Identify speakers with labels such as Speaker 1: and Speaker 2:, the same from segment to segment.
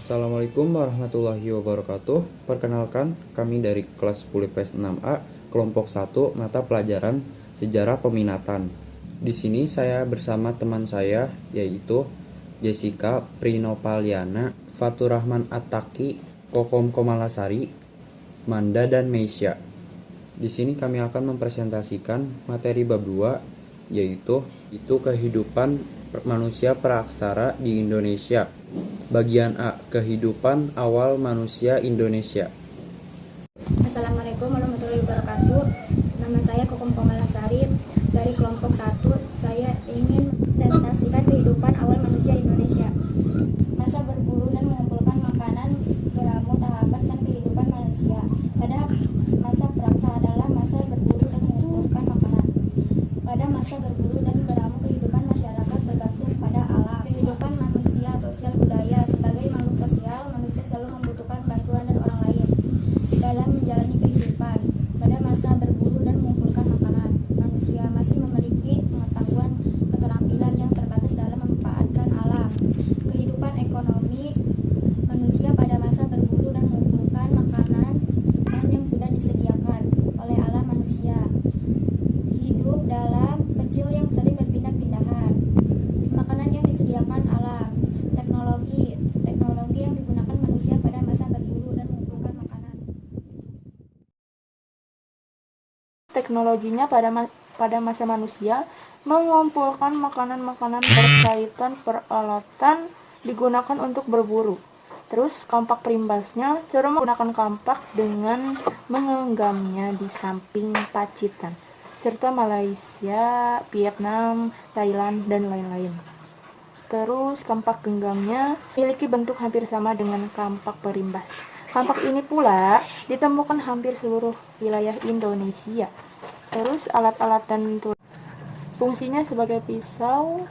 Speaker 1: Assalamualaikum warahmatullahi wabarakatuh. Perkenalkan, kami dari kelas 10 IPS 6A, kelompok 1, mata pelajaran Sejarah Peminatan. Di sini saya bersama teman saya, yaitu Jessica Prinopaliana, Faturrahman Attaqi, Kokom Komalasari, Manda, dan Meisya. Di sini kami akan mempresentasikan materi bab 2, yaitu kehidupan manusia praaksara di Indonesia. Bagian A, kehidupan awal manusia Indonesia.
Speaker 2: Assalamualaikum warahmatullahi wabarakatuh. Nama saya Kokom Komalasari dari kelompok 1. Saya ingin presentasikan kehidupan awal manusia Indonesia. Masa berburu dan mengumpulkan makanan beramu tahapan dan kehidupan manusia. Pada masa praksara adalah masa berburu dan mengumpulkan makanan. Pada masa berburu dan beramu kehidupan masyarakat bergantung pada alam. Kehidupan manusia sosial budaya. Sebagai makhluk sosial, manusia selalu membutuhkan bantuan dari orang lain dalam menjalani kehidupan. Pada masa berburu dan mengumpulkan makanan, manusia masih memiliki pengetahuan keterampilan yang terbatas dalam memanfaatkan alam. Kehidupan ekonomi manusia pada masa berburu dan mengumpulkan makanan yang sudah disediakan oleh alam. Manusia hidup dalam kecil yang sering berpindah-pindahan. Makanan yang disediakan alam. Teknologi yang digunakan manusia pada masa berburu dan mengumpulkan makanan.
Speaker 3: Teknologinya pada masa manusia mengumpulkan makanan-makanan berkaitan peralatan digunakan untuk berburu. Terus kampak perimbasnya cara menggunakan kampak dengan menggenggamnya di samping pacitan, serta Malaysia, Vietnam, Thailand, dan lain-lain. Terus kampak genggamnya memiliki bentuk hampir sama dengan kampak perimbas. Kampak ini pula ditemukan hampir seluruh wilayah Indonesia. Terus alat-alat dan fungsinya sebagai pisau,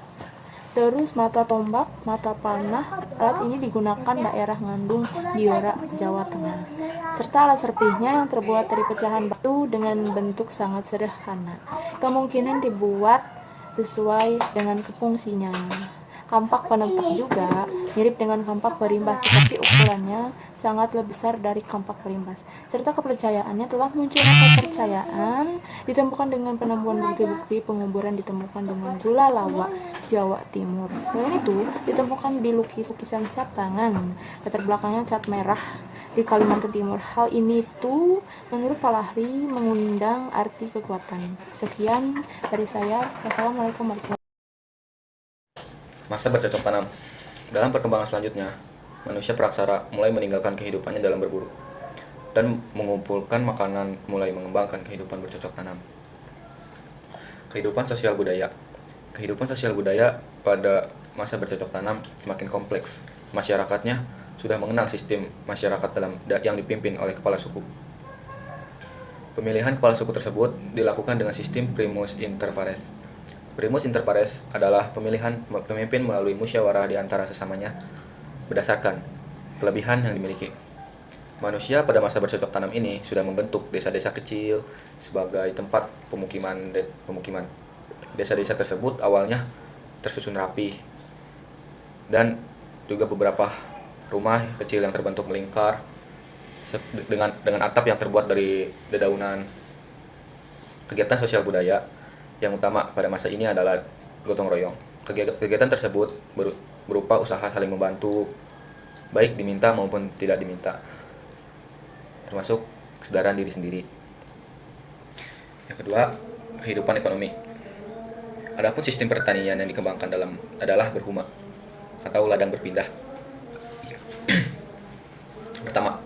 Speaker 3: terus mata tombak, mata panah. Alat ini digunakan daerah Ngandung, Biora, Jawa Tengah. Serta alat serpihnya yang terbuat dari pecahan batu dengan bentuk sangat sederhana. Kemungkinan dibuat sesuai dengan fungsinya. Kampak penempak juga mirip dengan kampak perimbas, tetapi ukurannya sangat lebih besar dari kampak perimbas. Serta kepercayaannya telah muncul kepercayaan ditemukan dengan penemuan bukti-bukti penguburan ditemukan dengan Gula Lawa, Jawa Timur. Selain itu, ditemukan di lukisan cat tangan, latar belakangnya cat merah di Kalimantan Timur. Hal ini tuh menurut Palahri mengundang arti kekuatan. Sekian dari saya. Wassalamualaikum warahmatullahi wabarakatuh.
Speaker 4: Masa bercocok tanam. Dalam perkembangan selanjutnya, manusia praksara mulai meninggalkan kehidupannya dalam berburu dan mengumpulkan makanan, mulai mengembangkan kehidupan bercocok tanam. Kehidupan sosial budaya. Kehidupan sosial budaya pada masa bercocok tanam semakin kompleks. Masyarakatnya sudah mengenal sistem masyarakat yang dipimpin oleh kepala suku. Pemilihan kepala suku tersebut dilakukan dengan sistem primus inter pares. Primus inter pares adalah pemilihan pemimpin melalui musyawarah di antara sesamanya berdasarkan kelebihan yang dimiliki. Manusia pada masa bercocok tanam ini sudah membentuk desa-desa kecil sebagai tempat pemukiman. Desa-desa tersebut awalnya tersusun rapi dan juga beberapa rumah kecil yang terbentuk melingkar dengan atap yang terbuat dari dedaunan. Kegiatan sosial budaya yang utama pada masa ini adalah gotong royong. Kegiatan tersebut berupa usaha saling membantu, baik diminta maupun tidak diminta, termasuk kesadaran diri sendiri. Yang kedua, kehidupan ekonomi. Adapun sistem pertanian yang dikembangkan adalah berhuma atau ladang berpindah. Pertama,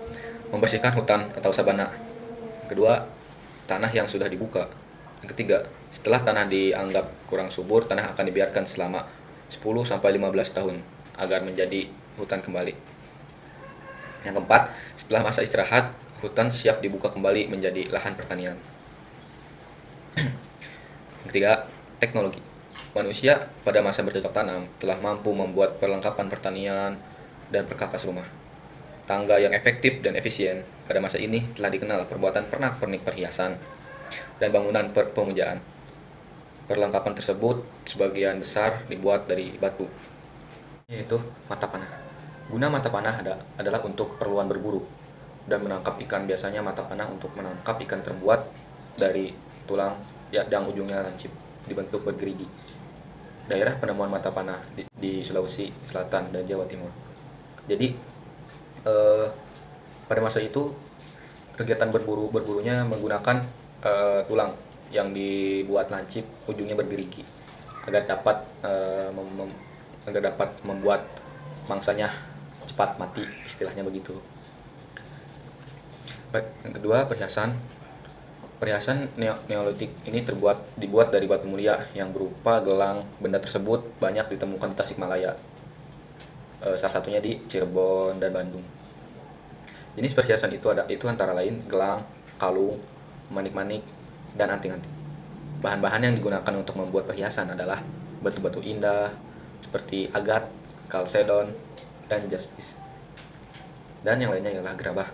Speaker 4: membersihkan hutan atau sabana. Kedua, tanah yang sudah dibuka. Yang ketiga, setelah tanah dianggap kurang subur, tanah akan dibiarkan selama 10-15 tahun agar menjadi hutan kembali. Yang keempat, setelah masa istirahat, hutan siap dibuka kembali menjadi lahan pertanian. Yang ketiga, teknologi. Manusia pada masa bercocok tanam telah mampu membuat perlengkapan pertanian dan perkakas rumah. Tangga yang efektif dan efisien pada masa ini telah dikenal perbuatan pernak-pernik perhiasan dan bangunan pemujaan. Perlengkapan tersebut sebagian besar dibuat dari batu, yaitu mata panah. Guna mata panah adalah untuk keperluan berburu dan menangkap ikan. Biasanya mata panah untuk menangkap ikan terbuat dari tulang yang ujungnya lancip, dibentuk bergerigi. Daerah penemuan mata panah di Sulawesi Selatan dan Jawa Timur. Jadi pada masa itu kegiatan berburunya menggunakan tulang yang dibuat lancip, ujungnya bergerigi, agar dapat membuat mangsanya cepat mati, istilahnya begitu. Baik, yang kedua, perhiasan Neolitik ini dibuat dari batu mulia yang berupa gelang. Benda tersebut banyak ditemukan di Tasikmalaya, salah satunya di Cirebon dan Bandung. Jenis perhiasan itu antara lain gelang, kalung, manik-manik, dan anting-anting. Bahan-bahan yang digunakan untuk membuat perhiasan adalah batu-batu indah seperti agat, kalsedon, dan jaspis. Dan yang lainnya ialah gerabah.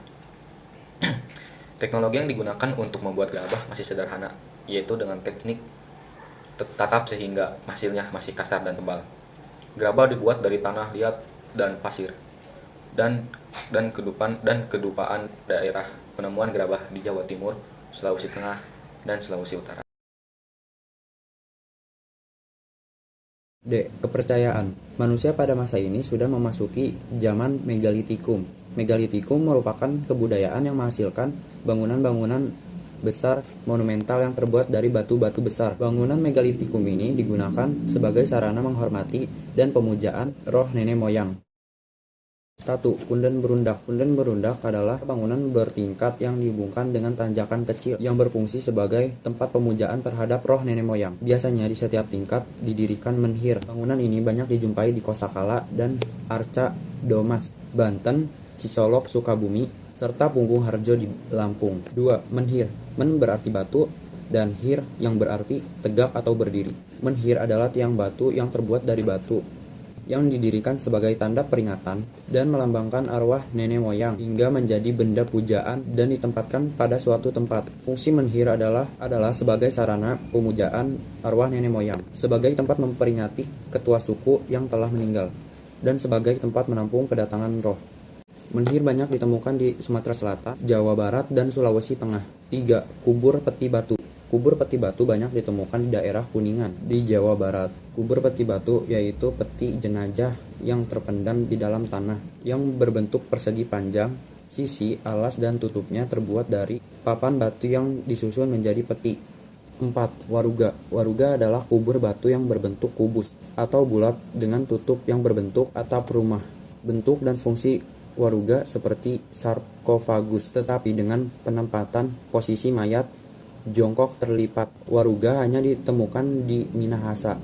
Speaker 4: Teknologi yang digunakan untuk membuat gerabah masih sederhana, yaitu dengan teknik tatap sehingga hasilnya masih kasar dan tebal. Gerabah dibuat dari tanah liat dan pasir, dan kedupaan daerah penemuan gerabah di Jawa Timur, Sulawesi Tengah, dan Sulawesi Utara.
Speaker 1: D. Kepercayaan. Manusia pada masa ini sudah memasuki zaman megalitikum. Megalitikum merupakan kebudayaan yang menghasilkan bangunan-bangunan besar monumental yang terbuat dari batu-batu besar. Bangunan megalitikum ini digunakan sebagai sarana menghormati dan pemujaan roh nenek moyang. 1. Punden berundak. Punden berundak adalah bangunan bertingkat yang dihubungkan dengan tanjakan kecil yang berfungsi sebagai tempat pemujaan terhadap roh nenek moyang. Biasanya di setiap tingkat didirikan menhir. Bangunan ini banyak dijumpai di Kosakala dan Arca Domas, Banten, Cisolok, Sukabumi, serta Punggung Harjo di Lampung. 2. Menhir. Men berarti batu dan hir yang berarti tegak atau berdiri. Menhir adalah tiang batu yang terbuat dari batu yang didirikan sebagai tanda peringatan dan melambangkan arwah nenek moyang hingga menjadi benda pujaan dan ditempatkan pada suatu tempat. Fungsi menhir adalah sebagai sarana pemujaan arwah nenek moyang, sebagai tempat memperingati ketua suku yang telah meninggal, dan sebagai tempat menampung kedatangan roh. Menhir banyak ditemukan di Sumatera Selatan, Jawa Barat, dan Sulawesi Tengah. 3. Kubur peti batu. Kubur peti batu banyak ditemukan di daerah Kuningan, di Jawa Barat. Kubur peti batu yaitu peti jenazah yang terpendam di dalam tanah, yang berbentuk persegi panjang, sisi, alas, dan tutupnya terbuat dari papan batu yang disusun menjadi peti. 4. Waruga. Waruga adalah kubur batu yang berbentuk kubus atau bulat dengan tutup yang berbentuk atap rumah. Bentuk dan fungsi waruga seperti sarkofagus, tetapi dengan penempatan posisi mayat jongkok terlipat. Waruga hanya ditemukan di Minahasa.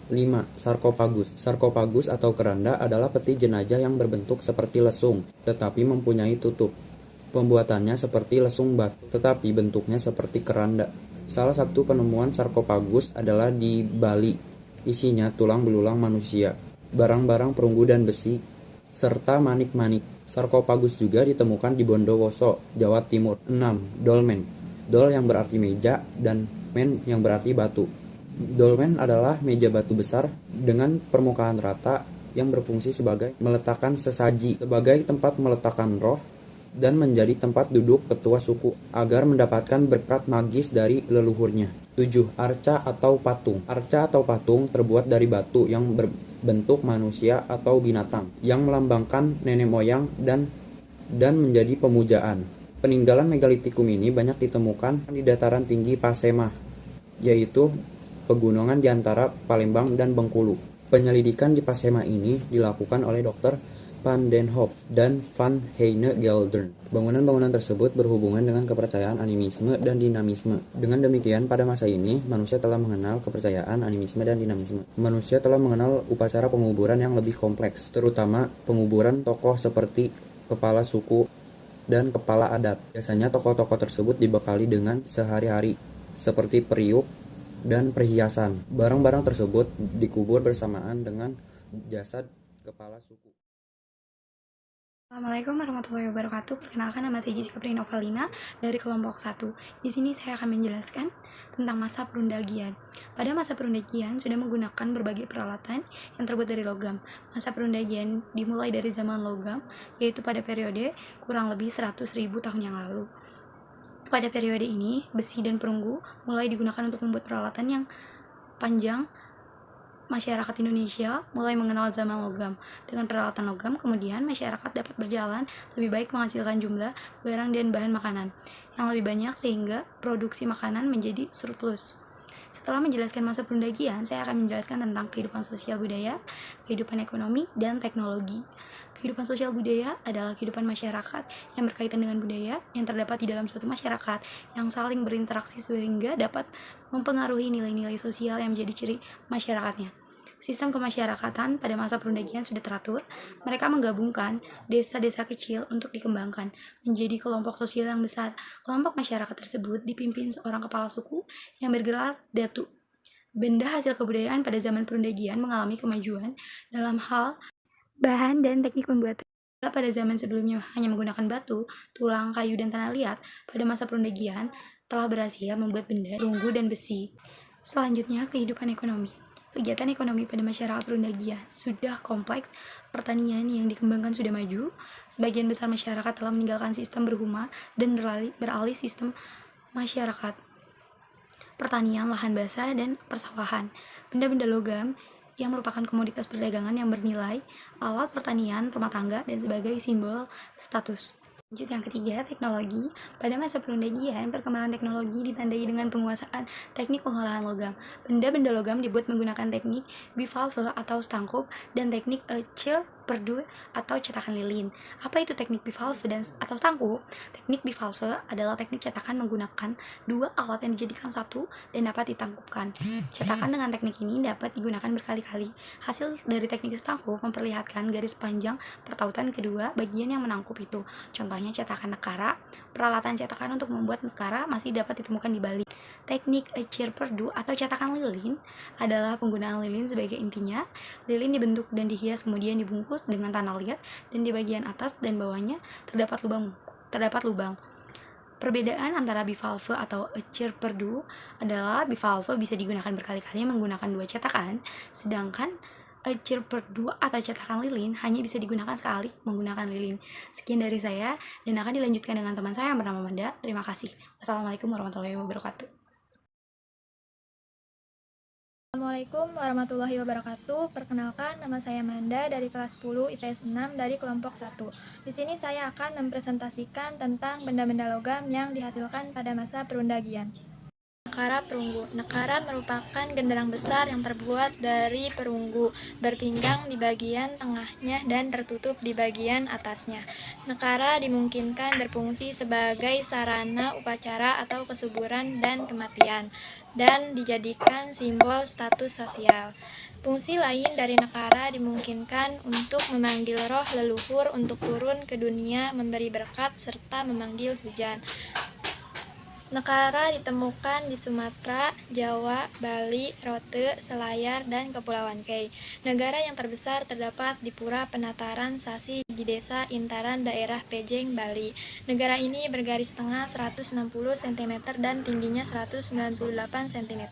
Speaker 1: 5. Sarkofagus. Sarkofagus atau keranda adalah peti jenazah yang berbentuk seperti lesung, tetapi mempunyai tutup. Pembuatannya seperti lesung batu, tetapi bentuknya seperti keranda. Salah satu penemuan sarkofagus adalah di Bali. Isinya tulang belulang manusia, barang-barang perunggu dan besi, serta manik-manik. Sarkofagus juga ditemukan di Bondowoso, Jawa Timur. 6. Dolmen. Dol yang berarti meja dan men yang berarti batu. Dolmen adalah meja batu besar dengan permukaan rata yang berfungsi sebagai meletakkan sesaji, sebagai tempat meletakkan roh, dan menjadi tempat duduk ketua suku agar mendapatkan berkat magis dari leluhurnya. 7. Arca atau patung. Arca atau patung terbuat dari batu yang berbentuk manusia atau binatang yang melambangkan nenek moyang dan menjadi pemujaan. Peninggalan megalitikum ini banyak ditemukan di dataran tinggi Pasemah, yaitu pegunungan di antara Palembang dan Bengkulu. Penyelidikan di Pasemah ini dilakukan oleh Dr. Van den Hoff dan Van Heine-Geldern. Bangunan-bangunan tersebut berhubungan dengan kepercayaan animisme dan dinamisme. Dengan demikian, pada masa ini, manusia telah mengenal kepercayaan animisme dan dinamisme. Manusia telah mengenal upacara penguburan yang lebih kompleks, terutama penguburan tokoh seperti kepala suku dan kepala adat. Biasanya tokoh-tokoh tersebut dibekali dengan sehari-hari, seperti periuk dan perhiasan. Barang-barang tersebut dikubur bersamaan dengan jasad kepala suku.
Speaker 2: Assalamualaikum warahmatullahi wabarakatuh. Perkenalkan, nama saya Jessica Prinovalina dari kelompok 1. Di sini saya akan menjelaskan tentang masa perundagian. Pada masa perundagian sudah menggunakan berbagai peralatan yang terbuat dari logam. Masa perundagian dimulai dari zaman logam, yaitu pada periode kurang lebih 100.000 tahun yang lalu. Pada periode ini, besi dan perunggu mulai digunakan untuk membuat peralatan yang panjang. Masyarakat Indonesia mulai mengenal zaman logam. Dengan peralatan logam, kemudian masyarakat dapat berjalan lebih baik menghasilkan jumlah barang dan bahan makanan yang lebih banyak sehingga produksi makanan menjadi surplus. Setelah menjelaskan masa perundagian, saya akan menjelaskan tentang kehidupan sosial budaya, kehidupan ekonomi, dan teknologi. Kehidupan sosial budaya adalah kehidupan masyarakat yang berkaitan dengan budaya yang terdapat di dalam suatu masyarakat yang saling berinteraksi sehingga dapat mempengaruhi nilai-nilai sosial yang menjadi ciri masyarakatnya. Sistem kemasyarakatan pada masa perundagian sudah teratur. Mereka menggabungkan desa-desa kecil untuk dikembangkan menjadi kelompok sosial yang besar. Kelompok masyarakat tersebut dipimpin seorang kepala suku yang bergelar datu. Benda hasil kebudayaan pada zaman perundagian mengalami kemajuan dalam hal bahan dan teknik pembuatan. Pada zaman sebelumnya hanya menggunakan batu, tulang, kayu, dan tanah liat, pada masa perundagian telah berhasil membuat benda, perunggu, dan besi. Selanjutnya, kehidupan ekonomi. Kegiatan ekonomi pada masyarakat perundagian sudah kompleks, pertanian yang dikembangkan sudah maju, sebagian besar masyarakat telah meninggalkan sistem berhuma dan beralih sistem masyarakat pertanian, lahan basah, dan persawahan. Benda-benda logam yang merupakan komoditas perdagangan yang bernilai, alat pertanian, rumah tangga, dan sebagai simbol status. Lanjut yang ketiga, teknologi. Pada masa perundagian, perkembangan teknologi ditandai dengan penguasaan teknik pengolahan logam. Benda-benda logam dibuat menggunakan teknik bivalve atau stangkup dan teknik perdu atau cetakan lilin. Apa itu teknik bivalve atau stangkup? Teknik bivalve adalah teknik cetakan menggunakan dua alat yang dijadikan satu dan dapat ditangkupkan. Cetakan dengan teknik ini dapat digunakan berkali-kali. Hasil dari teknik stangkup memperlihatkan garis panjang pertautan kedua bagian yang menangkup itu. Contohnya cetakan nekara. Peralatan cetakan untuk membuat nekara masih dapat ditemukan di Bali. Teknik perdu atau cetakan lilin adalah penggunaan lilin sebagai intinya. Lilin dibentuk dan dihias kemudian dibungkus dengan tanah liat dan di bagian atas dan bawahnya terdapat lubang. Perbedaan antara bivalve atau perdu adalah bivalve bisa digunakan berkali-kali menggunakan dua cetakan, sedangkan perdu atau cetakan lilin hanya bisa digunakan sekali menggunakan lilin. Sekian dari saya dan akan dilanjutkan dengan teman saya yang bernama Manda. Terima kasih. Wassalamualaikum warahmatullahi wabarakatuh.
Speaker 5: Assalamualaikum warahmatullahi wabarakatuh. Perkenalkan, nama saya Manda dari kelas 10 IPS 6 dari kelompok 1. Di sini saya akan mempresentasikan tentang benda-benda logam yang dihasilkan pada masa perundagian. Nekara perunggu. Nekara merupakan genderang besar yang terbuat dari perunggu, berpinggang di bagian tengahnya dan tertutup di bagian atasnya. Nekara dimungkinkan berfungsi sebagai sarana upacara atau kesuburan dan kematian, dan dijadikan simbol status sosial. Fungsi lain dari nekara dimungkinkan untuk memanggil roh leluhur untuk turun ke dunia, memberi berkat, serta memanggil hujan. Nekara ditemukan di Sumatera, Jawa, Bali, Rote, Selayar, dan Kepulauan Kei. Negara yang terbesar terdapat di Pura Penataran Sasi di Desa Intaran, daerah Pejeng, Bali. Negara ini bergaris tengah 160 cm dan tingginya 198 cm.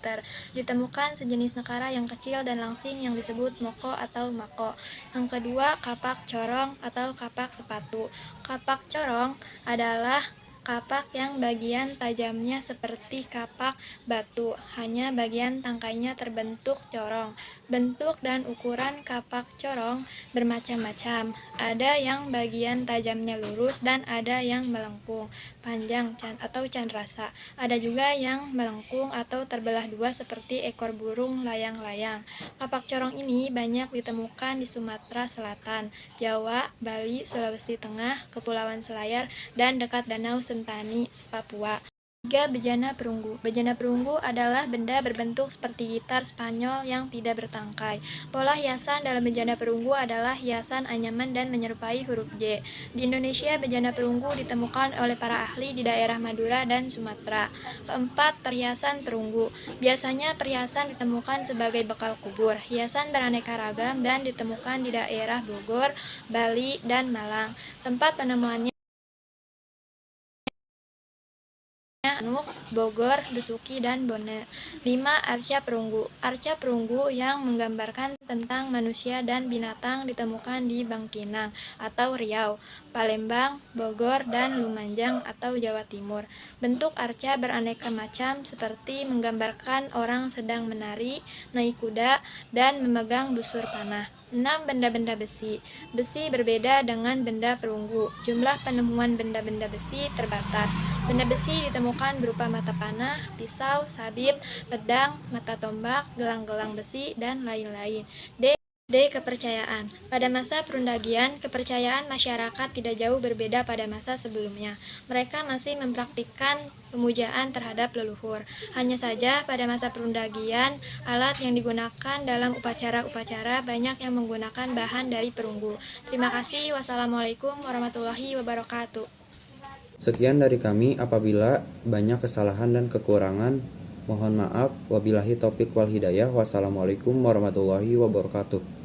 Speaker 5: Ditemukan sejenis nekara yang kecil dan langsing yang disebut moko atau mako. Yang kedua, kapak corong atau kapak sepatu. Kapak corong adalah kapak yang bagian tajamnya seperti kapak batu, hanya bagian tangkainya terbentuk corong. Bentuk dan ukuran kapak corong bermacam-macam. Ada yang bagian tajamnya lurus dan ada yang melengkung, panjang atau candrasa. Ada juga yang melengkung atau terbelah dua seperti ekor burung layang-layang. Kapak corong ini banyak ditemukan di Sumatera Selatan, Jawa, Bali, Sulawesi Tengah, Kepulauan Selayar, dan dekat Danau Sentani, Papua. 3. Bejana perunggu. Bejana perunggu adalah benda berbentuk seperti gitar Spanyol yang tidak bertangkai. Pola hiasan dalam bejana perunggu adalah hiasan anyaman dan menyerupai huruf J. Di Indonesia, bejana perunggu ditemukan oleh para ahli di daerah Madura dan Sumatera. 4. Perhiasan perunggu. Biasanya perhiasan ditemukan sebagai bekal kubur. Hiasan beraneka ragam dan ditemukan di daerah Bogor, Bali, dan Malang. Tempat penemuannya Anuk, Bogor, Besuki, dan Bone. 5. Arca perunggu. Arca perunggu yang menggambarkan tentang manusia dan binatang ditemukan di Bangkinang atau Riau, Palembang, Bogor, dan Lumajang atau Jawa Timur. Bentuk arca beraneka macam seperti menggambarkan orang sedang menari, naik kuda, dan memegang busur panah. 6. Benda-benda besi. Besi berbeda dengan benda perunggu. Jumlah penemuan benda-benda besi terbatas. Benda besi ditemukan berupa mata panah, pisau, sabit, pedang, mata tombak, gelang-gelang besi, dan lain-lain. D. Kepercayaan. Pada masa perundagian, kepercayaan masyarakat tidak jauh berbeda pada masa sebelumnya. Mereka masih mempraktikkan pemujaan terhadap leluhur. Hanya saja pada masa perundagian, alat yang digunakan dalam upacara-upacara banyak yang menggunakan bahan dari perunggu. Terima kasih. Wassalamualaikum warahmatullahi wabarakatuh.
Speaker 1: Sekian dari kami. Apabila banyak kesalahan dan kekurangan, mohon maaf. Wabillahi taufik wal hidayah. Wassalamualaikum warahmatullahi wabarakatuh.